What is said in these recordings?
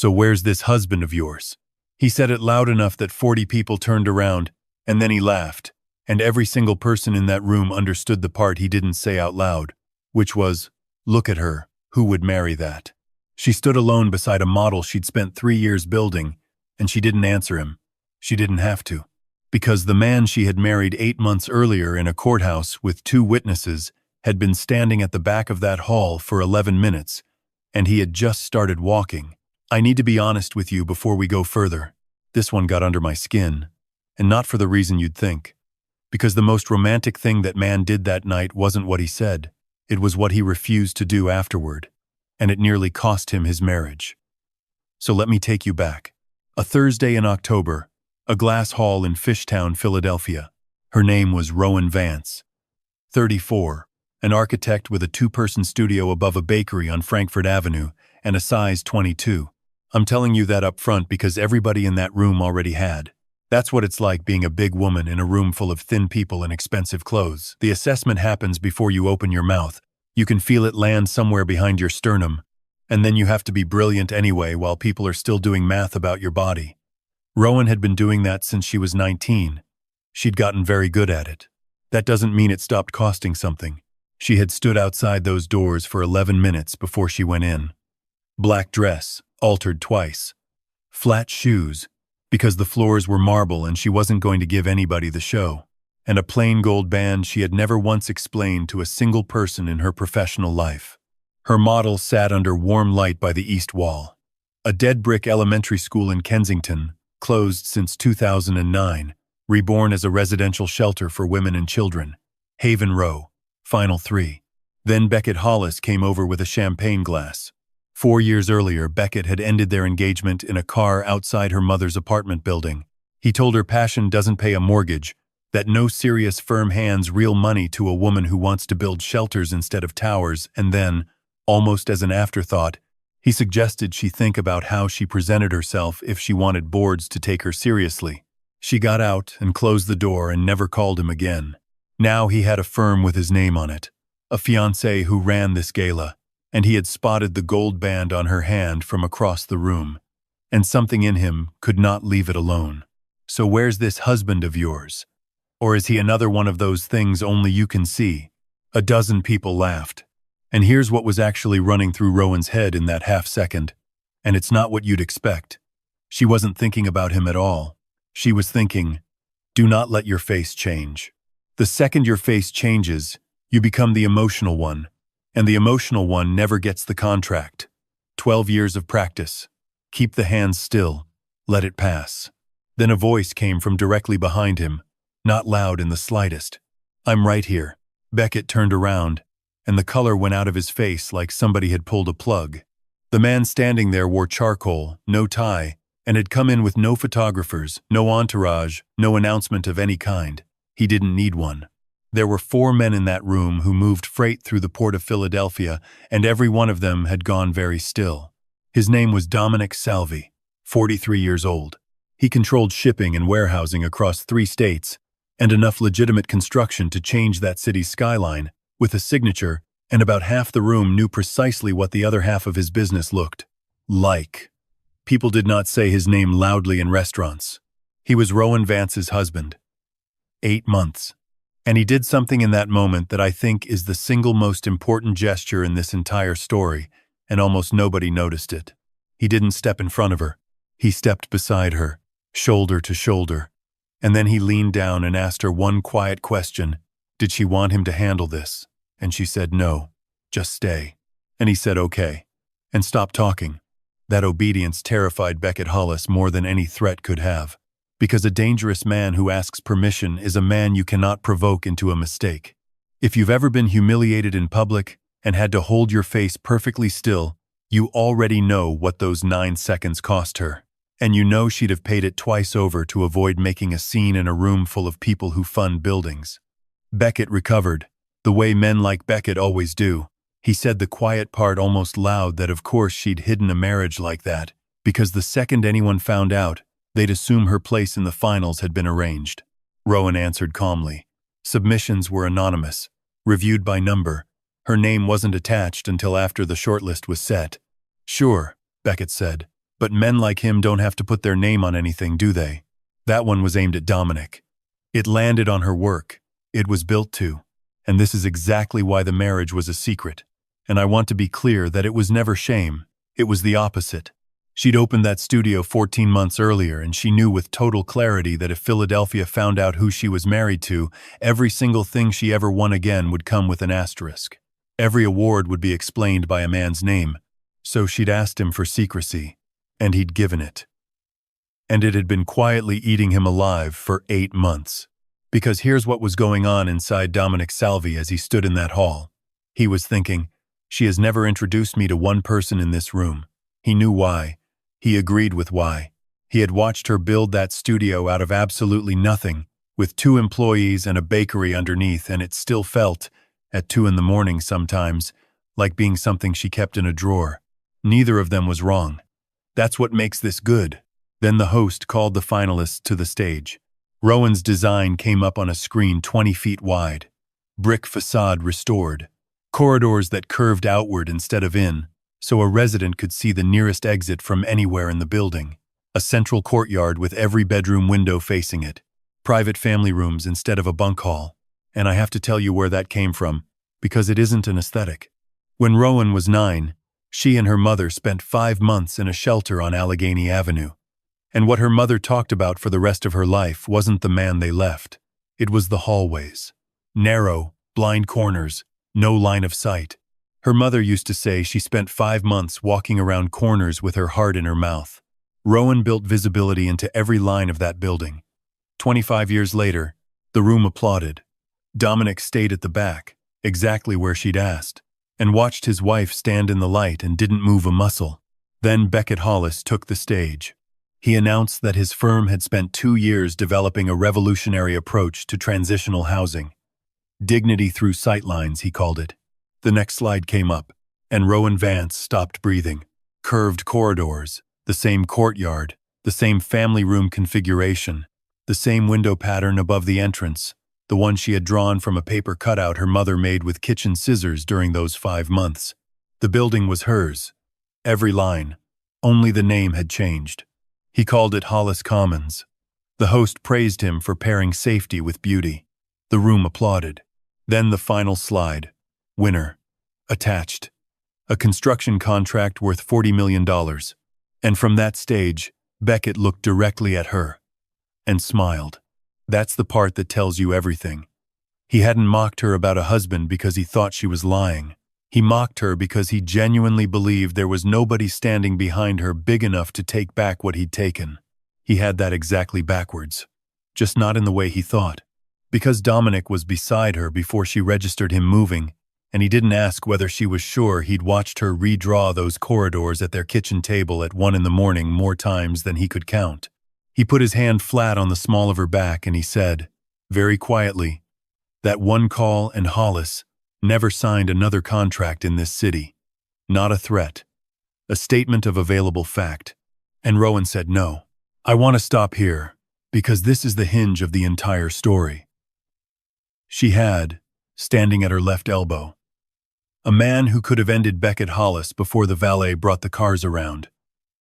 "So where's this husband of yours?" He said it loud enough that 40 people turned around, and then he laughed, and every single person in that room understood the part he didn't say out loud, which was, "Look at her, who would marry that?" She stood alone beside a model she'd spent 3 years building, and she didn't answer him. She didn't have to. Because the man she had married 8 months earlier in a courthouse with 2 witnesses had been standing at the back of that hall for 11 minutes, and he had just started walking. I need to be honest with you before we go further. This one got under my skin, and not for the reason you'd think. Because the most romantic thing that man did that night wasn't what he said, it was what he refused to do afterward, and it nearly cost him his marriage. So let me take you back. A Thursday in October, a glass hall in Fishtown, Philadelphia. Her name was Rowan Vance. 34, an architect with a 2-person studio above a bakery on Frankfurt Avenue, and a size 22. I'm telling you that up front because everybody in that room already had. That's what it's like being a big woman in a room full of thin people in expensive clothes. The assessment happens before you open your mouth. You can feel it land somewhere behind your sternum, and then you have to be brilliant anyway while people are still doing math about your body. Rowan had been doing that since she was 19. She'd gotten very good at it. That doesn't mean it stopped costing something. She had stood outside those doors for 11 minutes before she went in. Black dress, altered twice. Flat shoes, because the floors were marble and she wasn't going to give anybody the show. And a plain gold band she had never once explained to a single person in her professional life. Her model sat under warm light by the east wall. A dead brick elementary school in Kensington, closed since 2009, reborn as a residential shelter for women and children. Haven Row, Final 3. Then Beckett Hollis came over with a champagne glass. 4 years earlier, Beckett had ended their engagement in a car outside her mother's apartment building. He told her passion doesn't pay a mortgage, that no serious firm hands real money to a woman who wants to build shelters instead of towers, and then, almost as an afterthought, he suggested she think about how she presented herself if she wanted boards to take her seriously. She got out and closed the door and never called him again. Now he had a firm with his name on it, a fiancé who ran this gala, and he had spotted the gold band on her hand from across the room, and something in him could not leave it alone. So where's this husband of yours? Or is he another one of those things only you can see? A dozen people laughed. And here's what was actually running through Rowan's head in that half-second. And it's not what you'd expect. She wasn't thinking about him at all. She was thinking, do not let your face change. The second your face changes, you become the emotional one. And the emotional one never gets the contract. 12 years of practice. Keep the hands still. Let it pass. Then a voice came from directly behind him, not loud in the slightest. I'm right here. Beckett turned around, and the color went out of his face like somebody had pulled a plug. The man standing there wore charcoal, no tie, and had come in with no photographers, no entourage, no announcement of any kind. He didn't need one. There were 4 men in that room who moved freight through the port of Philadelphia, and every one of them had gone very still. His name was Dominic Salvi, 43 years old. He controlled shipping and warehousing across 3 states, and enough legitimate construction to change that city's skyline, with a signature, and about half the room knew precisely what the other half of his business looked like. People did not say his name loudly in restaurants. He was Rowan Vance's husband. 8 months. And he did something in that moment that I think is the single most important gesture in this entire story, and almost nobody noticed it. He didn't step in front of her. He stepped beside her, shoulder to shoulder. And then he leaned down and asked her one quiet question. Did she want him to handle this? And she said no, just stay. And he said okay, and stopped talking. That obedience terrified Beckett Hollis more than any threat could have, because a dangerous man who asks permission is a man you cannot provoke into a mistake. If you've ever been humiliated in public and had to hold your face perfectly still, you already know what those 9 seconds cost her. And you know she'd have paid it twice over to avoid making a scene in a room full of people who fund buildings. Beckett recovered, the way men like Beckett always do. He said the quiet part almost loud that of course she'd hidden a marriage like that, because the second anyone found out, they'd assume her place in the finals had been arranged. Rowan answered calmly. Submissions were anonymous, reviewed by number. Her name wasn't attached until after the shortlist was set. Sure, Beckett said. But men like him don't have to put their name on anything, do they? That one was aimed at Dominic. It landed on her work. It was built to. And this is exactly why the marriage was a secret. And I want to be clear that it was never shame. It was the opposite. She'd opened that studio 14 months earlier, and she knew with total clarity that if Philadelphia found out who she was married to, every single thing she ever won again would come with an asterisk. Every award would be explained by a man's name. So she'd asked him for secrecy, and he'd given it. And it had been quietly eating him alive for 8 months. Because here's what was going on inside Dominic Salvi as he stood in that hall. He was thinking, she has never introduced me to one person in this room. He knew why. He agreed with why. He had watched her build that studio out of absolutely nothing, with 2 employees and a bakery underneath, and it still felt, at 2 in the morning sometimes, like being something she kept in a drawer. Neither of them was wrong. That's what makes this good. Then the host called the finalists to the stage. Rowan's design came up on a screen 20 feet wide. Brick facade restored. Corridors that curved outward instead of in, so a resident could see the nearest exit from anywhere in the building. A central courtyard with every bedroom window facing it. Private family rooms instead of a bunk hall. And I have to tell you where that came from, because it isn't an aesthetic. When Rowan was 9, she and her mother spent 5 months in a shelter on Allegheny Avenue. And what her mother talked about for the rest of her life wasn't the man they left. It was the hallways. Narrow, blind corners, no line of sight. Her mother used to say she spent 5 months walking around corners with her heart in her mouth. Rowan built visibility into every line of that building. 25 years later, the room applauded. Dominic stayed at the back, exactly where she'd asked, and watched his wife stand in the light and didn't move a muscle. Then Beckett Hollis took the stage. He announced that his firm had spent 2 years developing a revolutionary approach to transitional housing. Dignity through sightlines, he called it. The next slide came up, and Rowan Vance stopped breathing. Curved corridors, the same courtyard, the same family room configuration, the same window pattern above the entrance, the one she had drawn from a paper cutout her mother made with kitchen scissors during those 5 months. The building was hers. Every line. Only the name had changed. He called it Hollis Commons. The host praised him for pairing safety with beauty. The room applauded. Then the final slide. Winner. Attached. A construction contract worth $40 million. And from that stage, Beckett looked directly at her. And smiled. That's the part that tells you everything. He hadn't mocked her about a husband because he thought she was lying. He mocked her because he genuinely believed there was nobody standing behind her big enough to take back what he'd taken. He had that exactly backwards. Just not in the way he thought. Because Dominic was beside her before she registered him moving, and he didn't ask whether she was sure he'd watched her redraw those corridors at their kitchen table at 1 in the morning more times than he could count. He put his hand flat on the small of her back and he said, very quietly, that one call and Hollis never signed another contract in this city. Not a threat. A statement of available fact. And Rowan said no. I want to stop here, because this is the hinge of the entire story. She had, standing at her left elbow, a man who could have ended Beckett Hollis before the valet brought the cars around.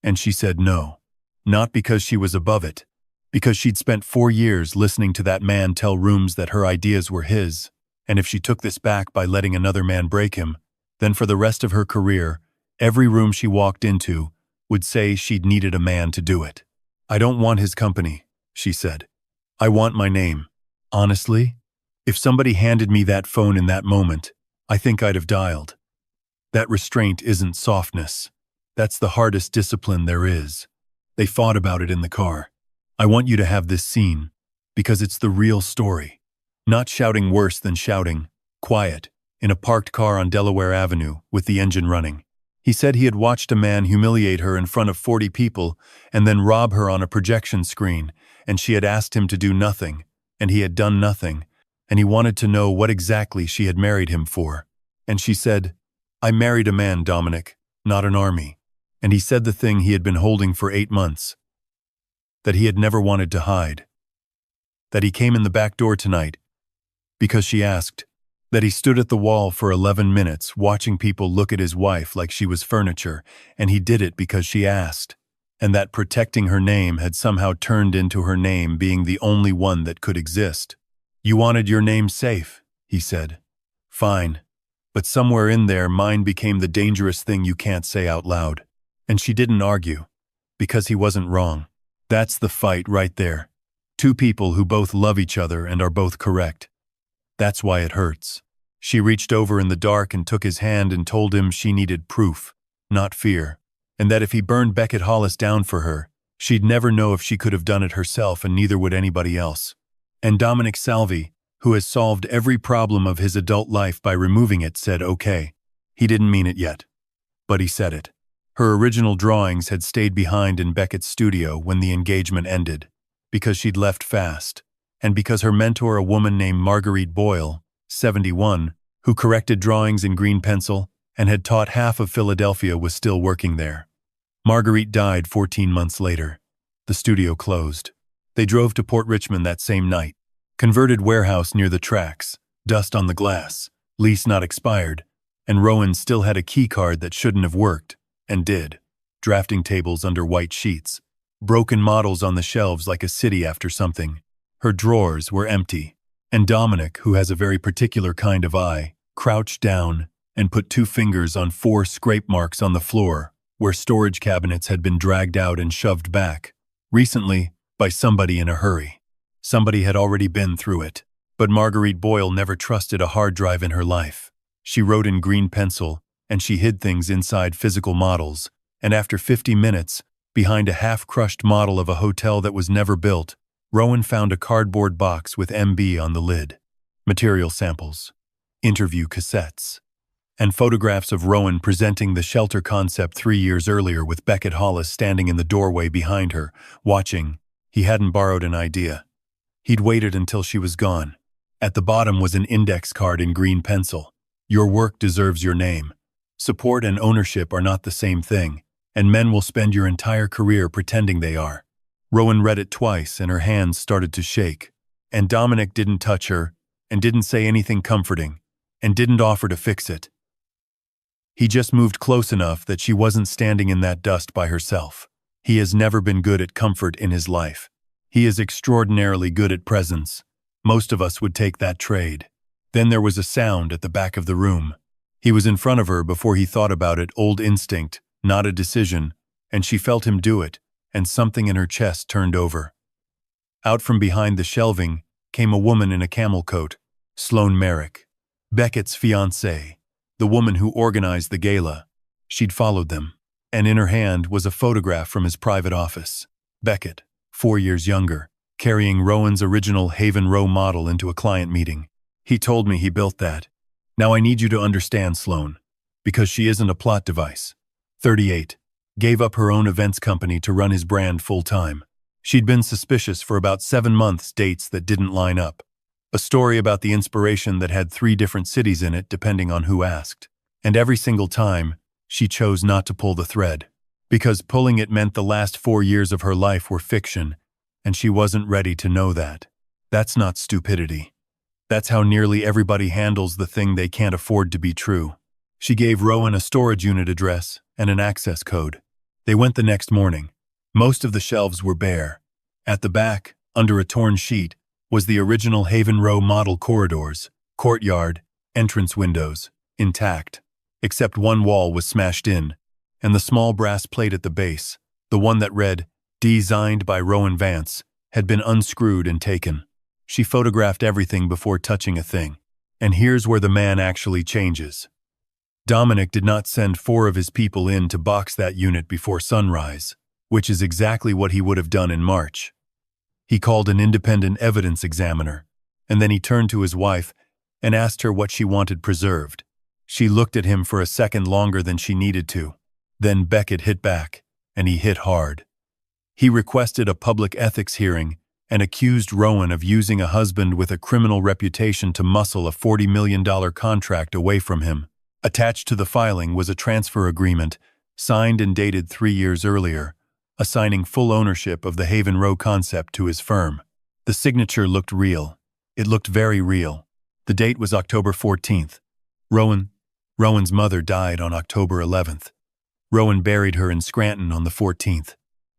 And she said no. Not because she was above it, because she'd spent 4 years listening to that man tell rooms that her ideas were his, and if she took this back by letting another man break him, then for the rest of her career, every room she walked into would say she'd needed a man to do it. I don't want his company, she said. I want my name. Honestly, if somebody handed me that phone in that moment, I think I'd have dialed. That restraint isn't softness. That's the hardest discipline there is. They fought about it in the car. I want you to have this scene, because it's the real story. Not shouting worse than shouting, quiet, in a parked car on Delaware Avenue with the engine running. He said he had watched a man humiliate her in front of 40 people and then rob her on a projection screen, and she had asked him to do nothing, and he had done nothing, and he wanted to know what exactly she had married him for. And she said, I married a man, Dominic, not an army. And he said the thing he had been holding for 8 months. That he had never wanted to hide. That he came in the back door tonight, because she asked. That he stood at the wall for 11 minutes watching people look at his wife like she was furniture, and he did it because she asked. and that protecting her name had somehow turned into her name being the only one that could exist. "You wanted your name safe," he said. "Fine. But somewhere in there, mine became the dangerous thing you can't say out loud." And she didn't argue, because he wasn't wrong. That's the fight right there. Two people who both love each other and are both correct. That's why it hurts. She reached over in the dark and took his hand and told him she needed proof, not fear, and that if he burned Beckett Hollis down for her, she'd never know if she could have done it herself, and neither would anybody else. And Dominic Salvi, who has solved every problem of his adult life by removing it, said okay. He didn't mean it yet, but he said it. Her original drawings had stayed behind in Beckett's studio when the engagement ended, because she'd left fast, and because her mentor, a woman named Marguerite Boyle, 71, who corrected drawings in green pencil and had taught half of Philadelphia, was still working there. Marguerite died 14 months later. The studio closed. They drove to Port Richmond that same night. Converted warehouse near the tracks, dust on the glass, lease not expired, and Rowan still had a key card that shouldn't have worked, and did. Drafting tables under white sheets. Broken models on the shelves like a city after something. Her drawers were empty. And Dominic, who has a very particular kind of eye, crouched down and put 2 fingers on 4 scrape marks on the floor, where storage cabinets had been dragged out and shoved back, recently, by somebody in a hurry. Somebody had already been through it. But Marguerite Boyle never trusted a hard drive in her life. She wrote in green pencil, and she hid things inside physical models, and after 50 minutes, behind a half-crushed model of a hotel that was never built, Rowan found a cardboard box with MB on the lid. Material samples, interview cassettes, and photographs of Rowan presenting the shelter concept 3 years earlier with Beckett Hollis standing in the doorway behind her, watching. He hadn't borrowed an idea. He'd waited until she was gone. At the bottom was an index card in green pencil. "Your work deserves your name. Support and ownership are not the same thing, and men will spend your entire career pretending they are." Rowan read it twice and her hands started to shake. And Dominic didn't touch her, and didn't say anything comforting, and didn't offer to fix it. He just moved close enough that she wasn't standing in that dust by herself. He has never been good at comfort in his life. He is extraordinarily good at presence. Most of us would take that trade. Then there was a sound at the back of the room. He was in front of her before he thought about it, old instinct, not a decision, and she felt him do it, and something in her chest turned over. Out from behind the shelving came a woman in a camel coat, Sloane Merrick, Beckett's fiancé, the woman who organized the gala. She'd followed them, and in her hand was a photograph from his private office. Beckett, 4 years younger, carrying Rowan's original Haven Row model into a client meeting. "He told me he built that. Now I need you to understand, Sloane, because she isn't a plot device." 38. Gave up her own events company to run his brand full-time. She'd been suspicious for about 7 months, dates that didn't line up. A story about the inspiration that had 3 different cities in it depending on who asked. And every single time, she chose not to pull the thread. Because pulling it meant the last 4 years of her life were fiction, and she wasn't ready to know that. That's not stupidity. That's how nearly everybody handles the thing they can't afford to be true. She gave Rowan a storage unit address and an access code. They went the next morning. Most of the shelves were bare. At the back, under a torn sheet, was the original Haven Row model corridors, courtyard, entrance windows, intact, except one wall was smashed in, and the small brass plate at the base, the one that read, "Designed by Rowan Vance," had been unscrewed and taken. She photographed everything before touching a thing. And here's where the man actually changes. Dominic did not send 4 of his people in to box that unit before sunrise, which is exactly what he would have done in March. He called an independent evidence examiner, and then he turned to his wife and asked her what she wanted preserved. She looked at him for a second longer than she needed to. Then Beckett hit back, and he hit hard. He requested a public ethics hearing and accused Rowan of using a husband with a criminal reputation to muscle a $40 million contract away from him. Attached to the filing was a transfer agreement, signed and dated 3 years earlier, assigning full ownership of the Haven Row concept to his firm. The signature looked real. It looked very real. The date was October 14th. Rowan's mother died on October 11th. Rowan buried her in Scranton on the 14th.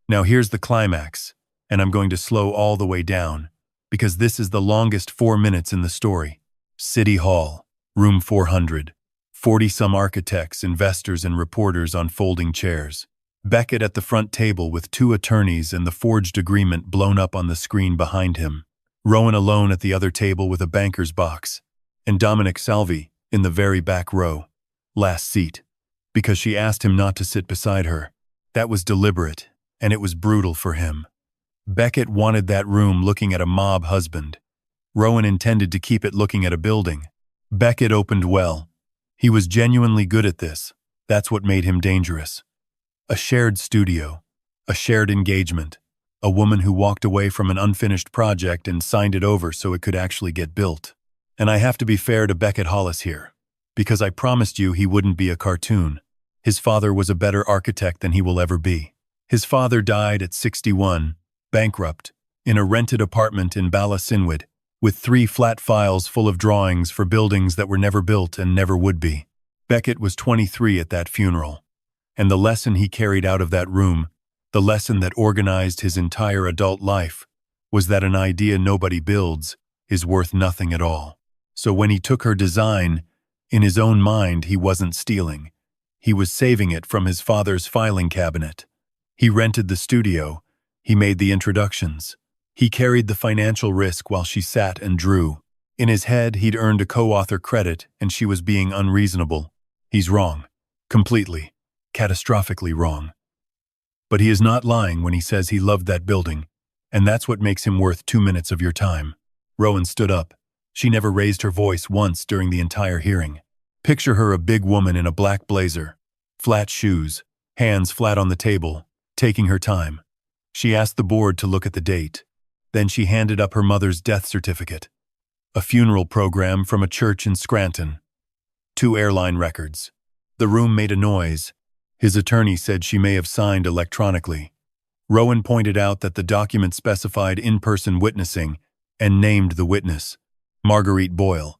Now here's the climax, and I'm going to slow all the way down, because this is the longest 4 minutes in the story. City Hall, room 400. 40-some architects, investors, and reporters on folding chairs. Beckett at the front table with 2 attorneys and the forged agreement blown up on the screen behind him. Rowan alone at the other table with a banker's box. And Dominic Salvi in the very back row. Last seat. Because she asked him not to sit beside her. That was deliberate, and it was brutal for him. Beckett wanted that room looking at a mob husband. Rowan intended to keep it looking at a building. Beckett opened well. He was genuinely good at this. That's what made him dangerous. A shared studio. A shared engagement. A woman who walked away from an unfinished project and signed it over so it could actually get built. And I have to be fair to Beckett Hollis here, because I promised you he wouldn't be a cartoon. His father was a better architect than he will ever be. His father died at 61, bankrupt, in a rented apartment in Bala Sinwid, with 3 flat files full of drawings for buildings that were never built and never would be. Beckett was 23 at that funeral, and the lesson he carried out of that room, the lesson that organized his entire adult life, was that an idea nobody builds is worth nothing at all. So when he took her design, in his own mind he wasn't stealing. He was saving it from his father's filing cabinet. He rented the studio. He made the introductions. He carried the financial risk while she sat and drew. In his head, he'd earned a co-author credit, and she was being unreasonable. He's wrong. Completely. Catastrophically wrong. But he is not lying when he says he loved that building, and that's what makes him worth 2 minutes of your time. Rowan stood up. She never raised her voice once during the entire hearing. Picture her a big woman in a black blazer, flat shoes, hands flat on the table, taking her time. She asked the board to look at the date. Then she handed up her mother's death certificate. A funeral program from a church in Scranton. 2 airline records. The room made a noise. His attorney said she may have signed electronically. Rowan pointed out that the document specified in-person witnessing and named the witness, Marguerite Boyle,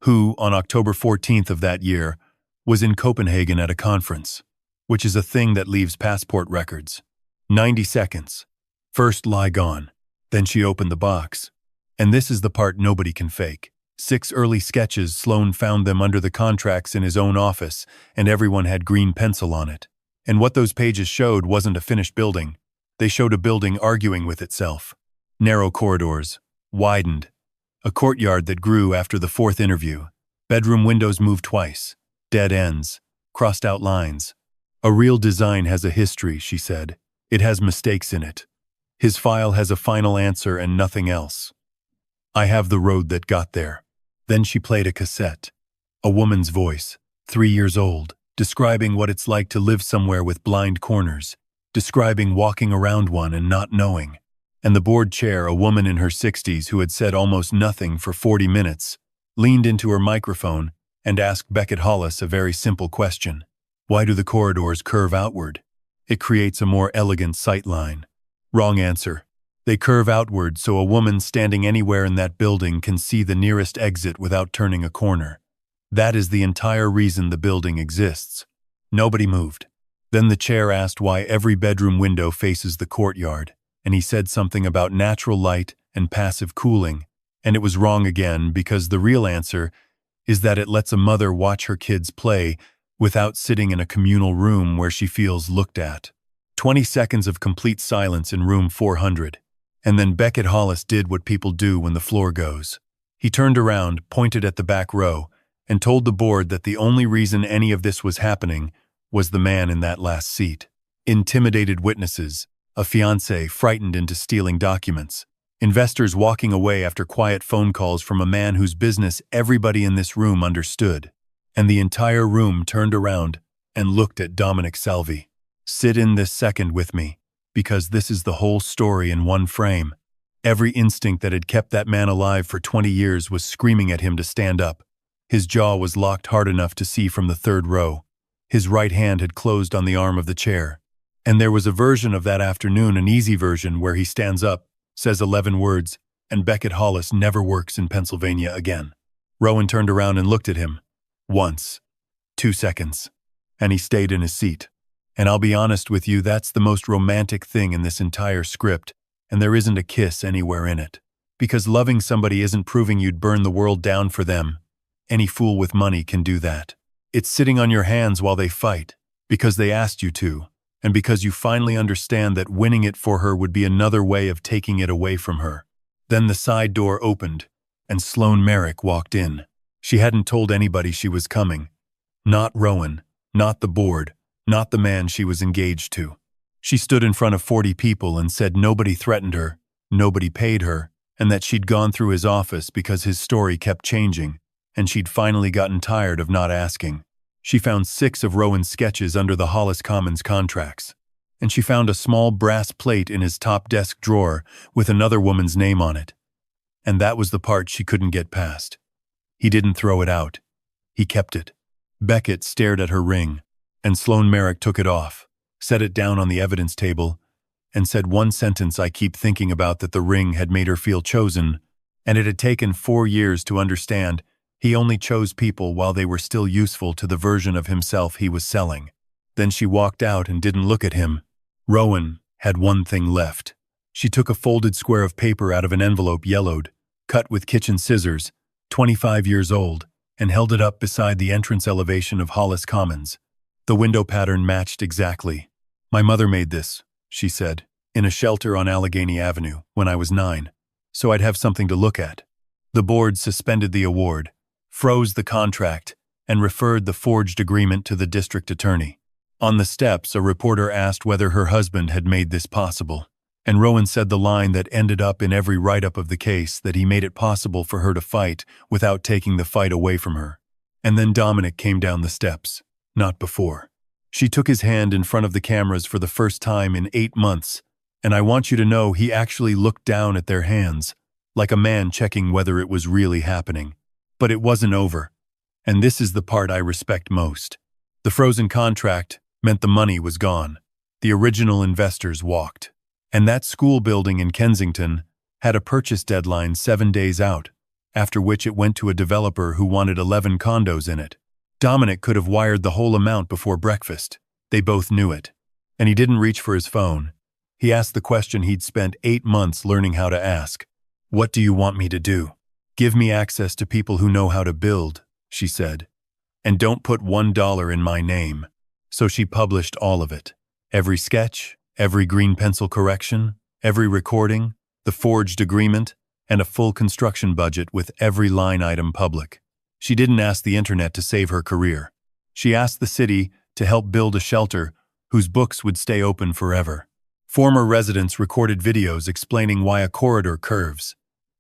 who, on October 14th of that year, was in Copenhagen at a conference, which is a thing that leaves passport records. 90 seconds. First lie gone. Then she opened the box. And this is the part nobody can fake. 6 early sketches. Sloan found them under the contracts in his own office, and everyone had green pencil on it. And what those pages showed wasn't a finished building. They showed a building arguing with itself. Narrow corridors. Widened. A courtyard that grew after the 4th interview. Bedroom windows moved twice. Dead ends. Crossed out lines. A real design has a history, she said. It has mistakes in it. His file has a final answer and nothing else. I have the road that got there. Then she played a cassette. A woman's voice, 3 years old, describing what it's like to live somewhere with blind corners, describing walking around one and not knowing. And the board chair, a woman in her 60s who had said almost nothing for 40 minutes, leaned into her microphone and asked Beckett Hollis a very simple question. Why do the corridors curve outward? It creates a more elegant sightline. Wrong answer. They curve outward so a woman standing anywhere in that building can see the nearest exit without turning a corner. That is the entire reason the building exists. Nobody moved. Then the chair asked why every bedroom window faces the courtyard, and he said something about natural light and passive cooling, and it was wrong again because the real answer is that it lets a mother watch her kids play without sitting in a communal room where she feels looked at. 20 seconds of complete silence in room 400, and then Beckett Hollis did what people do when the floor goes. He turned around, pointed at the back row, and told the board that the only reason any of this was happening was the man in that last seat. Intimidated witnesses, a fiancé frightened into stealing documents, investors walking away after quiet phone calls from a man whose business everybody in this room understood, and the entire room turned around and looked at Dominic Salvi. Sit in this second with me, because this is the whole story in one frame. Every instinct that had kept that man alive for 20 years was screaming at him to stand up. His jaw was locked hard enough to see from the 3rd row. His right hand had closed on the arm of the chair. And there was a version of that afternoon, an easy version, where he stands up, says 11 words, and Beckett Hollis never works in Pennsylvania again. Rowan turned around and looked at him. Once. 2 seconds. And he stayed in his seat. And I'll be honest with you, that's the most romantic thing in this entire script, and there isn't a kiss anywhere in it. Because loving somebody isn't proving you'd burn the world down for them. Any fool with money can do that. It's sitting on your hands while they fight, because they asked you to, and because you finally understand that winning it for her would be another way of taking it away from her. Then the side door opened, and Sloane Merrick walked in. She hadn't told anybody she was coming. Not Rowan, not the board, not the man she was engaged to. She stood in front of 40 people and said nobody threatened her, nobody paid her, and that she'd gone through his office because his story kept changing, and she'd finally gotten tired of not asking. She found 6 of Rowan's sketches under the Hollis Commons contracts, and she found a small brass plate in his top desk drawer with another woman's name on it. And that was the part she couldn't get past. He didn't throw it out. He kept it. Beckett stared at her ring, and Sloane Merrick took it off, set it down on the evidence table, and said one sentence I keep thinking about, that the ring had made her feel chosen, and it had taken 4 years to understand he only chose people while they were still useful to the version of himself he was selling. Then she walked out and didn't look at him. Rowan had one thing left. She took a folded square of paper out of an envelope yellowed, cut with kitchen scissors, 25 years old, and held it up beside the entrance elevation of Hollis Commons. The window pattern matched exactly. "My mother made this," she said, "in a shelter on Allegheny Avenue when I was 9, so I'd have something to look at." The board suspended the award, froze the contract, and referred the forged agreement to the district attorney. On the steps, a reporter asked whether her husband had made this possible, and Rowan said the line that ended up in every write-up of the case, that he made it possible for her to fight without taking the fight away from her. And then Dominic came down the steps, not before. She took his hand in front of the cameras for the first time in 8 months, and I want you to know he actually looked down at their hands, like a man checking whether it was really happening. But it wasn't over, and this is the part I respect most. The frozen contract meant the money was gone. The original investors walked. And that school building in Kensington had a purchase deadline 7 days out, after which it went to a developer who wanted 11 condos in it. Dominic could have wired the whole amount before breakfast. They both knew it. And he didn't reach for his phone. He asked the question he'd spent 8 months learning how to ask. "What do you want me to do?" "Give me access to people who know how to build," she said. "And don't put $1 in my name." So she published all of it. Every sketch, every green pencil correction, every recording, the forged agreement, and a full construction budget with every line item public. She didn't ask the internet to save her career. She asked the city to help build a shelter whose books would stay open forever. Former residents recorded videos explaining why a corridor curves.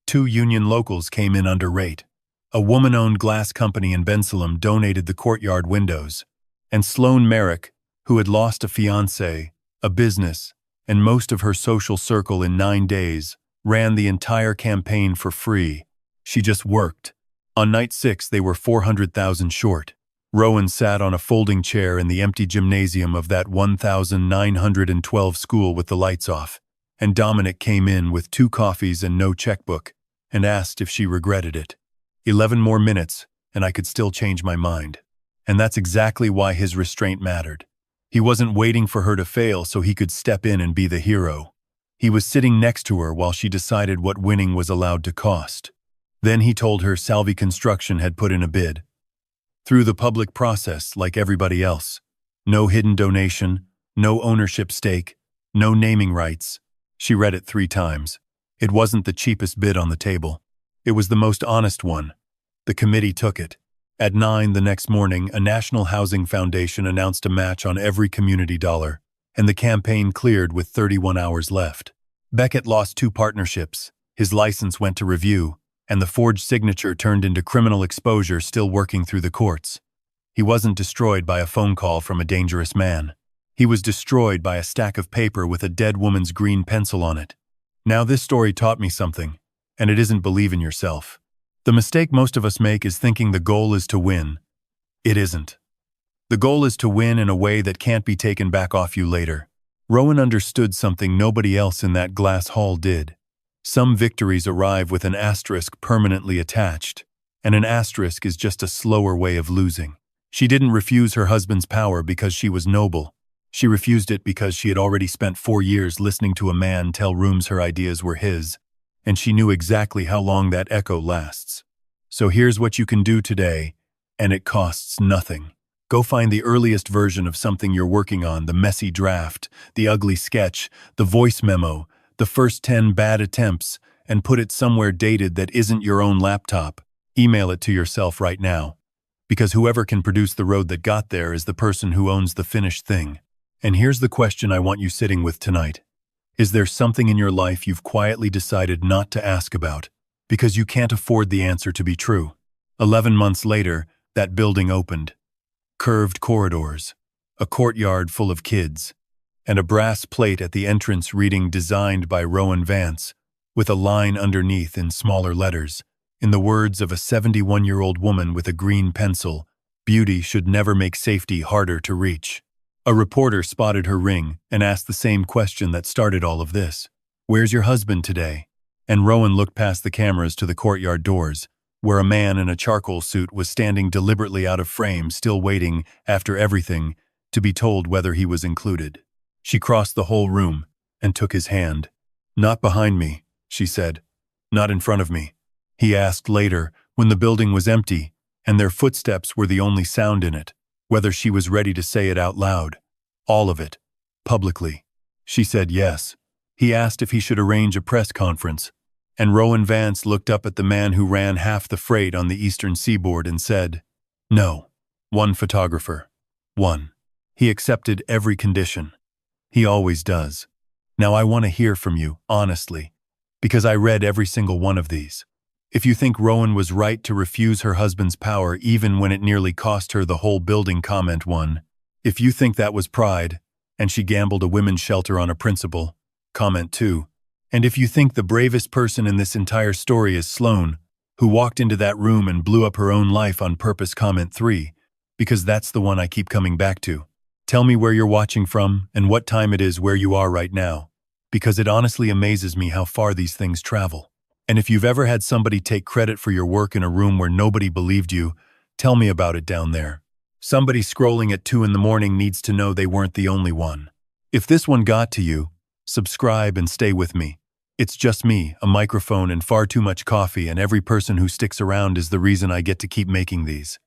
2 union locals came in under rate. A woman-owned glass company in Bensalem donated the courtyard windows. And Sloane Merrick, who had lost a fiancé, a business, and most of her social circle in 9 days, ran the entire campaign for free. She just worked. On night 6, they were 400,000 short. Rowan sat on a folding chair in the empty gymnasium of that 1912 school with the lights off, and Dominic came in with 2 coffees and no checkbook, and asked if she regretted it. 11 more minutes, and I could still change my mind. And that's exactly why his restraint mattered. He wasn't waiting for her to fail so he could step in and be the hero. He was sitting next to her while she decided what winning was allowed to cost. Then he told her Salvi Construction had put in a bid. Through the public process, like everybody else. No hidden donation, no ownership stake, no naming rights. She read it 3 times. It wasn't the cheapest bid on the table. It was the most honest one. The committee took it. At 9 the next morning, a National Housing Foundation announced a match on every community dollar, and the campaign cleared with 31 hours left. Beckett lost 2 partnerships. His license went to review, and the forged signature turned into criminal exposure still working through the courts. He wasn't destroyed by a phone call from a dangerous man. He was destroyed by a stack of paper with a dead woman's green pencil on it. Now this story taught me something, and it isn't believe in yourself. The mistake most of us make is thinking the goal is to win. It isn't. The goal is to win in a way that can't be taken back off you later. Rowan understood something nobody else in that glass hall did. Some victories arrive with an asterisk permanently attached, and an asterisk is just a slower way of losing. She didn't refuse her husband's power because she was noble. She refused it because she had already spent 4 years listening to a man tell rooms her ideas were his, and she knew exactly how long that echo lasts. So here's what you can do today, and it costs nothing. Go find the earliest version of something you're working on, the messy draft, the ugly sketch, the voice memo, the first 10 bad attempts, and put it somewhere dated that isn't your own laptop. Email it to yourself right now. Because whoever can produce the road that got there is the person who owns the finished thing. And here's the question I want you sitting with tonight. Is there something in your life you've quietly decided not to ask about, because you can't afford the answer to be true? 11 months later, that building opened. Curved corridors, a courtyard full of kids, and a brass plate at the entrance reading "Designed by Rowan Vance," with a line underneath in smaller letters. In the words of a 71-year-old woman with a green pencil, "Beauty should never make safety harder to reach." A reporter spotted her ring and asked the same question that started all of this. "Where's your husband today?" And Rowan looked past the cameras to the courtyard doors, where a man in a charcoal suit was standing deliberately out of frame, still waiting, after everything, to be told whether he was included. She crossed the whole room and took his hand. "Not behind me," she said. "Not in front of me." He asked later, when the building was empty and their footsteps were the only sound in it, whether she was ready to say it out loud. All of it. Publicly. She said yes. He asked if he should arrange a press conference, and Rowan Vance looked up at the man who ran half the freight on the eastern seaboard and said, "No. One photographer. One." He accepted every condition. He always does. Now I want to hear from you, honestly, because I read every single one of these. If you think Rowan was right to refuse her husband's power even when it nearly cost her the whole building, comment 1. If you think that was pride, and she gambled a women's shelter on a principle, comment 2. And if you think the bravest person in this entire story is Sloane, who walked into that room and blew up her own life on purpose, comment 3, because that's the one I keep coming back to. Tell me where you're watching from and what time it is where you are right now, because it honestly amazes me how far these things travel. And if you've ever had somebody take credit for your work in a room where nobody believed you, tell me about it down there. Somebody scrolling at 2 in the morning needs to know they weren't the only one. If this one got to you, subscribe and stay with me. It's just me, a microphone, and far too much coffee, and every person who sticks around is the reason I get to keep making these.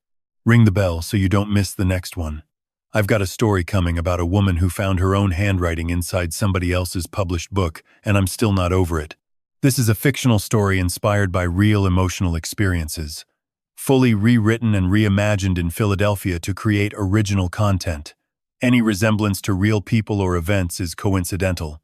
Ring the bell so you don't miss the next one. I've got a story coming about a woman who found her own handwriting inside somebody else's published book, and I'm still not over it. This is a fictional story inspired by real emotional experiences, fully rewritten and reimagined in Philadelphia to create original content. Any resemblance to real people or events is coincidental.